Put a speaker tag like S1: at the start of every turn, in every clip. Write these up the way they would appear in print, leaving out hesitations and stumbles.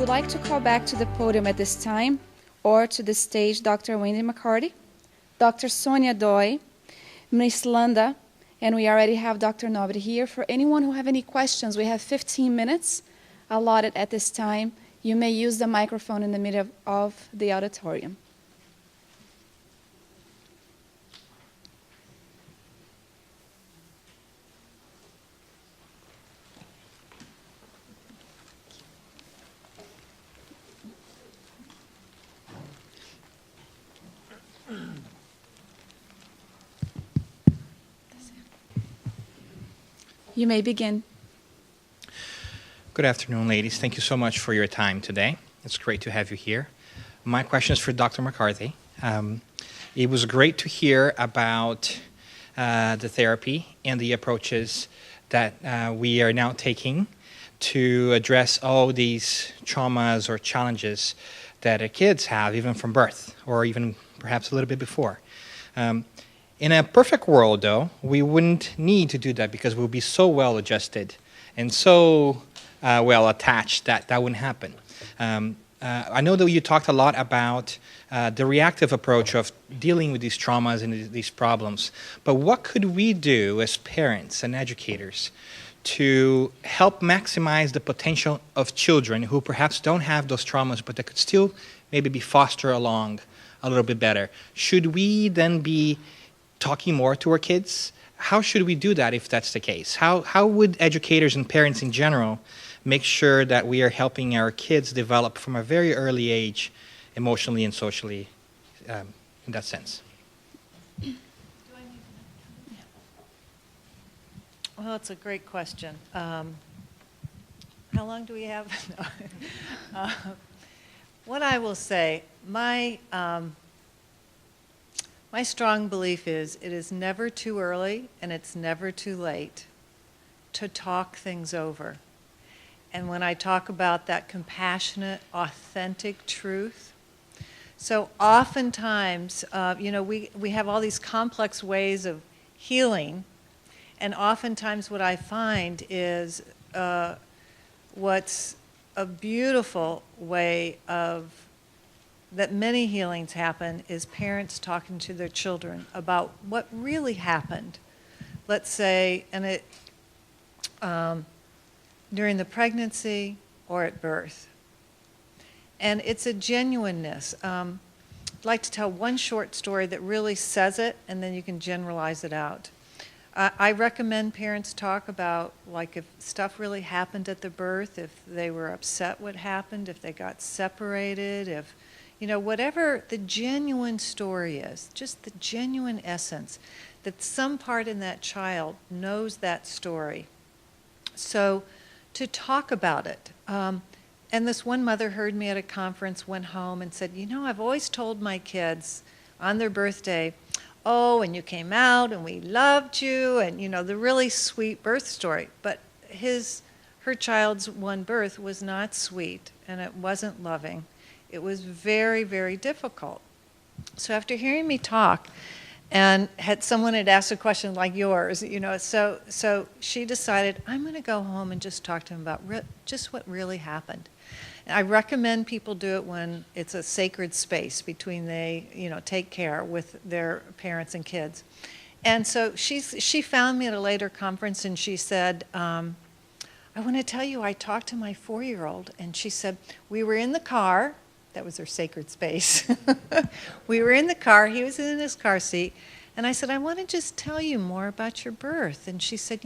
S1: would like to call back to the podium at this time, or to the stage, Dr. Wendy McCarty, Dr. Sonia Doi, Miss Landa, and we already have Dr. Nobre here. For anyone who have any questions, we have 15 minutes allotted at this time. You may use the microphone in the middle of the auditorium. You may begin.
S2: Good afternoon, ladies. Thank you so much for your time today. It's great to have you here. My question is for Dr. McCarty. It was great to hear about the therapy and the approaches that we are now taking to address all these traumas or challenges that our kids have, even from birth, or even perhaps a little bit before. In a perfect world, though, we wouldn't need to do that because we'll be so well adjusted and so well attached that that wouldn't happen. I know that you talked a lot about the reactive approach of dealing with these traumas and these problems, but what could we do as parents and educators to help maximize the potential of children who perhaps don't have those traumas, but that could still maybe be fostered along a little bit better? Should we then be talking more to our kids? How should we do that if that's the case? How would educators and parents in general make sure that we are helping our kids develop from a very early age, emotionally and socially, in that sense?
S3: Well, it's a great question. How long do we have? What I will say, my strong belief is it is never too early and it's never too late to talk things over. And when I talk about that compassionate, authentic truth, so oftentimes, we have all these complex ways of healing, and oftentimes what I find is what's a beautiful way of that many healings happen is parents talking to their children about what really happened. Let's say, during the pregnancy or at birth. And it's a genuineness. I'd like to tell one short story that really says it, and then you can generalize it out. I recommend parents talk about, like, if stuff really happened at the birth, if they were upset what happened, if they got separated, if whatever the genuine story is, just the genuine essence, that some part in that child knows that story. So to talk about it. And this one mother heard me at a conference, went home and said, I've always told my kids on their birthday, oh, and you came out and we loved you, and the really sweet birth story. But her child's one birth was not sweet, and it wasn't loving. It was very, very difficult. So after hearing me talk, and someone had asked a question like yours, so she decided, I'm going to go home and just talk to him about just what really happened. And I recommend people do it when it's a sacred space between they, take care with their parents and kids. And so she found me at a later conference, and she said, I want to tell you, I talked to my 4-year-old, and she said, we were in the car. That was her sacred space. We were in the car. He was in his car seat. And I said, I want to just tell you more about your birth. And she said,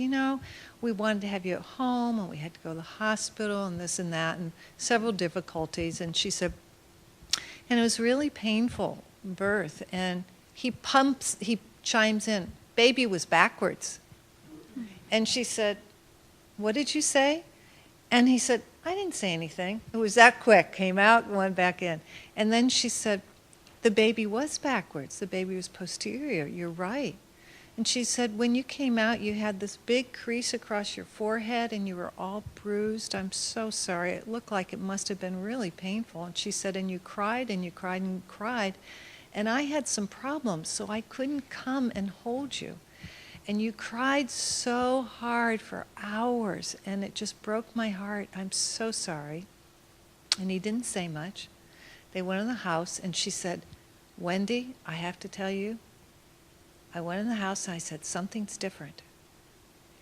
S3: we wanted to have you at home, and we had to go to the hospital, and this and that, and several difficulties. And she said, and it was really painful birth. And he chimes in, baby was backwards. And she said, what did you say? And he said, I didn't say anything. It was that quick. Came out, went back in. And then she said, the baby was backwards. The baby was posterior. You're right. And she said, when you came out, you had this big crease across your forehead, and you were all bruised. I'm so sorry. It looked like it must have been really painful. And she said, and you cried, and you cried, and you cried. And I had some problems, so I couldn't come and hold you. And you cried so hard for hours, and it just broke my heart. I'm so sorry. And he didn't say much. They went in the house, and she said, Wendy, I have to tell you, I went in the house and I said, something's different.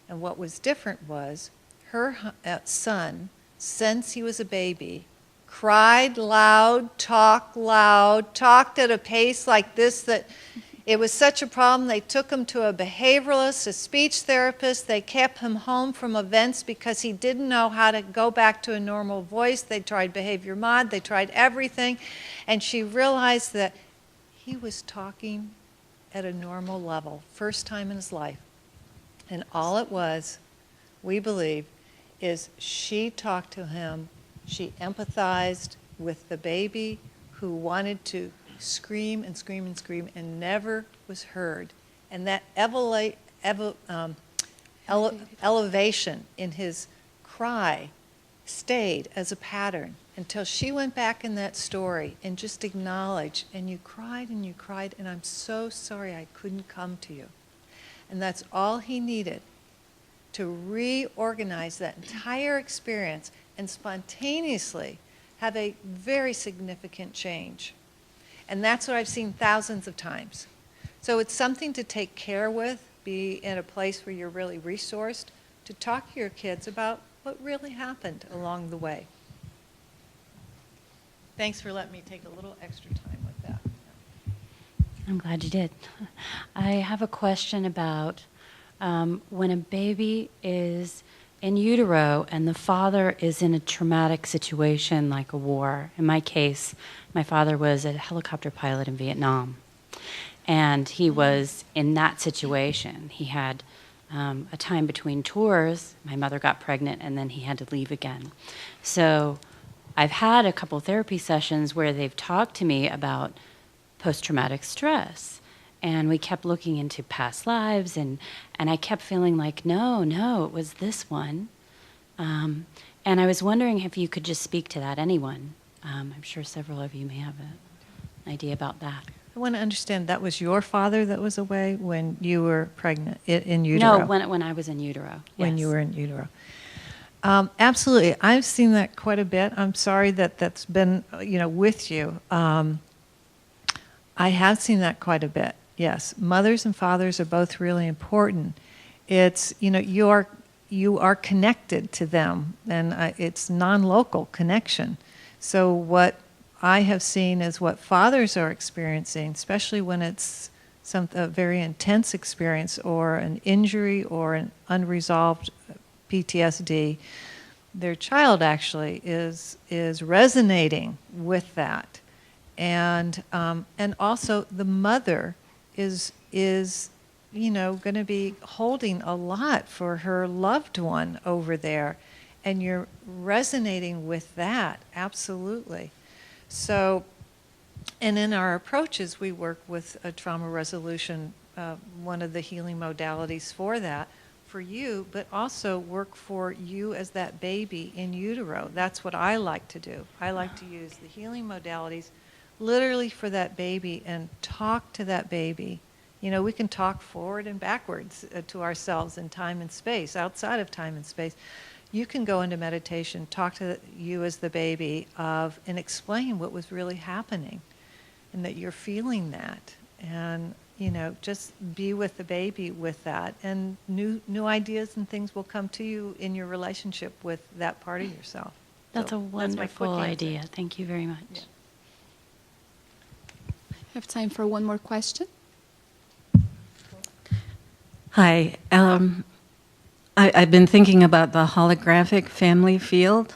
S3: And what was different was her son, since he was a baby, cried loud, talked at a pace like this that it was such a problem. They took him to a behavioralist, a speech therapist. They kept him home from events because he didn't know how to go back to a normal voice. They tried behavior mod. They tried everything. And she realized that he was talking at a normal level, first time in his life. And all it was, we believe, is she talked to him. She empathized with the baby who wanted to scream and scream and scream and never was heard. And that elevation in his cry stayed as a pattern until she went back in that story and just acknowledged, and you cried, and I'm so sorry I couldn't come to you. And that's all he needed to reorganize that entire experience and spontaneously have a very significant change. And that's what I've seen thousands of times. So it's something to take care with, be in a place where you're really resourced, to talk to your kids about what really happened along the way. Thanks for letting me take a little extra time with that.
S4: I'm glad you did. I have a question about when a baby is in utero and the father is in a traumatic situation like a war. In my case, my father was a helicopter pilot in Vietnam, and he was in that situation. He had a time between tours. My mother got pregnant, and then he had to leave again. So I've had a couple therapy sessions where they've talked to me about post-traumatic stress. And we kept looking into past lives, and I kept feeling like, no, it was this one. And I was wondering if you could just speak to that, anyone. I'm sure several of you may have an idea about that.
S3: I want to understand, that was your father that was away when you were pregnant, in utero?
S4: No, when I was in utero.
S3: When
S4: yes.
S3: you were in utero. Absolutely. I've seen that quite a bit. I'm sorry that that's been, with you. I have seen that quite a bit. Yes, mothers and fathers are both really important. It's, you are connected to them, and it's non-local connection. So what I have seen is what fathers are experiencing, especially when it's a very intense experience or an injury or an unresolved PTSD, their child actually is resonating with that. And also the mother is going to be holding a lot for her loved one over there, and you're resonating with that, absolutely. So, and in our approaches, we work with a trauma resolution, one of the healing modalities for that, for you, but also work for you as that baby in utero. That's what I like to do. I like to use the healing modalities literally for that baby and talk to that baby. We can talk forward and backwards to ourselves in time and space, outside of time and space. You can go into meditation, talk to you as the baby and explain what was really happening and that you're feeling that. And, just be with the baby with that. And new ideas and things will come to you in your relationship with that part of yourself.
S4: That's
S3: so
S4: a wonderful idea. Thank you very much.
S3: Yeah.
S1: I have time for one more question.
S5: Hi. I've been thinking about the holographic family field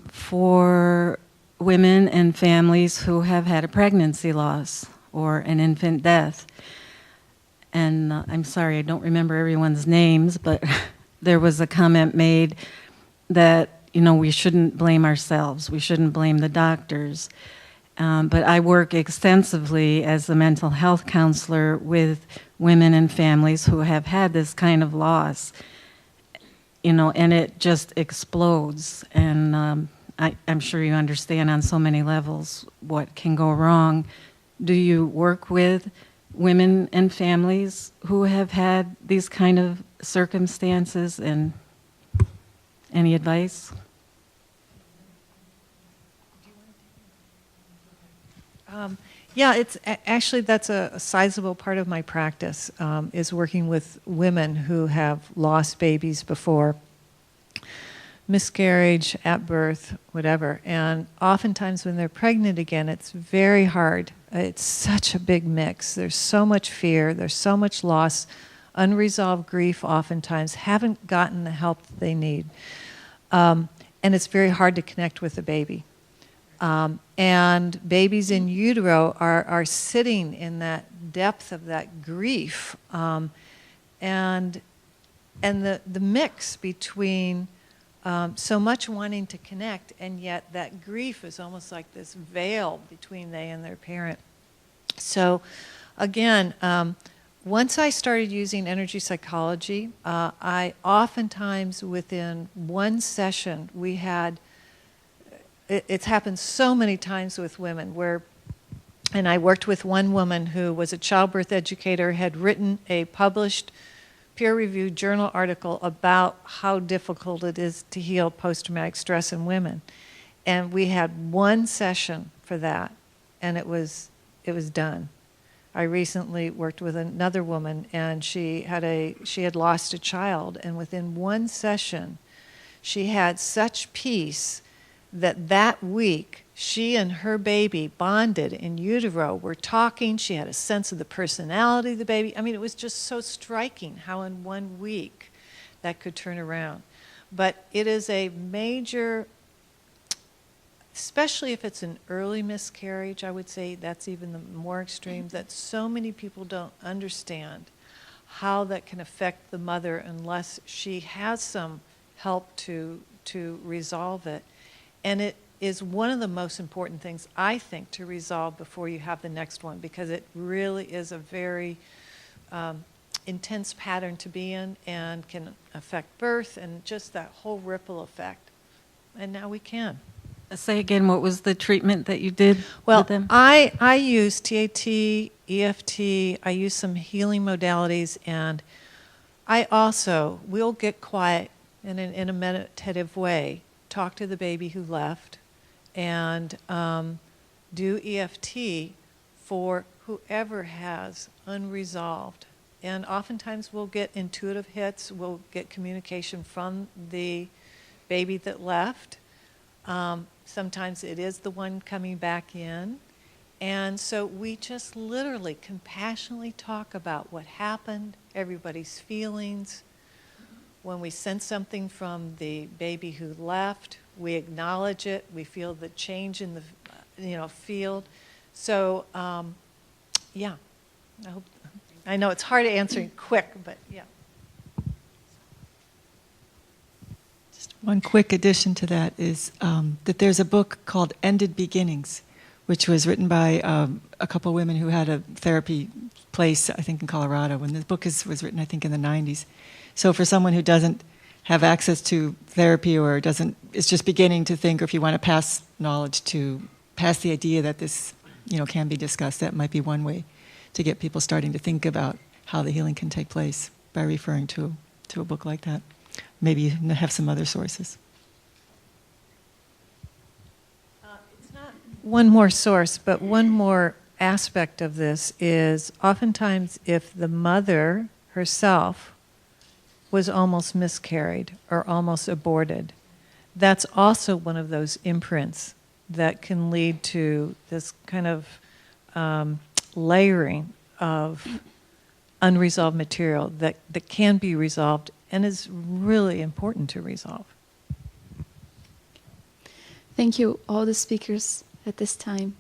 S5: for women and families who have had a pregnancy loss or an infant death. And I'm sorry, I don't remember everyone's names, but there was a comment made that, we shouldn't blame ourselves. We shouldn't blame the doctors. But I work extensively as a mental health counselor with women and families who have had this kind of loss, and it just explodes. And I'm sure you understand on so many levels what can go wrong. Do you work with women and families who have had these kind of circumstances, and any advice?
S3: Yeah, actually that's a sizable part of my practice, is working with women who have lost babies before, miscarriage, at birth, whatever. And oftentimes when they're pregnant again, it's very hard. It's such a big mix. There's so much fear, there's so much loss, unresolved grief oftentimes, haven't gotten the help that they need. And it's very hard to connect with the baby. And babies in utero are sitting in that depth of that grief, and the mix between so much wanting to connect, and yet that grief is almost like this veil between they and their parent. So again, once I started using energy psychology, I oftentimes within one session we had, it's happened so many times with women where, and I worked with one woman who was a childbirth educator, had written a published peer-reviewed journal article about how difficult it is to heal post-traumatic stress in women. And we had one session for that, and it was done. I recently worked with another woman, and she had lost a child, and within one session, she had such peace that week, she and her baby bonded in utero, were talking, she had a sense of the personality of the baby. I mean, it was just so striking how in 1 week that could turn around. But it is a major, especially if it's an early miscarriage, I would say that's even the more extreme, that so many people don't understand how that can affect the mother unless she has some help to resolve it. And it is one of the most important things, I think, to resolve before you have the next one, because it really is a very intense pattern to be in and can affect birth and just that whole ripple effect. And now we can.
S5: Say again, what was the treatment that you did with them?
S3: I use TAT, EFT, I use some healing modalities, and I also will get quiet in a meditative way, talk to the baby who left, and do EFT for whoever has unresolved. And oftentimes we'll get intuitive hits, we'll get communication from the baby that left. Sometimes it is the one coming back in. And so we just literally compassionately talk about what happened, everybody's feelings. When we sense something from the baby who left, we acknowledge it. We feel the change in the field. So, yeah. I know it's hard to answer quick, but yeah.
S6: Just one quick addition to that is that there's a book called Ended Beginnings, which was written by a couple women who had a therapy place, I think in Colorado, when the book was written, I think, in the 90s. So for someone who doesn't have access to therapy or is just beginning to think, or if you want to pass knowledge to pass the idea that this, can be discussed, that might be one way to get people starting to think about how the healing can take place by referring to a book like that. Maybe you have some other sources.
S3: It's not one more source, but one more aspect of this is oftentimes if the mother herself was almost miscarried or almost aborted, that's also one of those imprints that can lead to this kind of layering of unresolved material that can be resolved and is really important to resolve.
S1: Thank you, all the speakers at this time.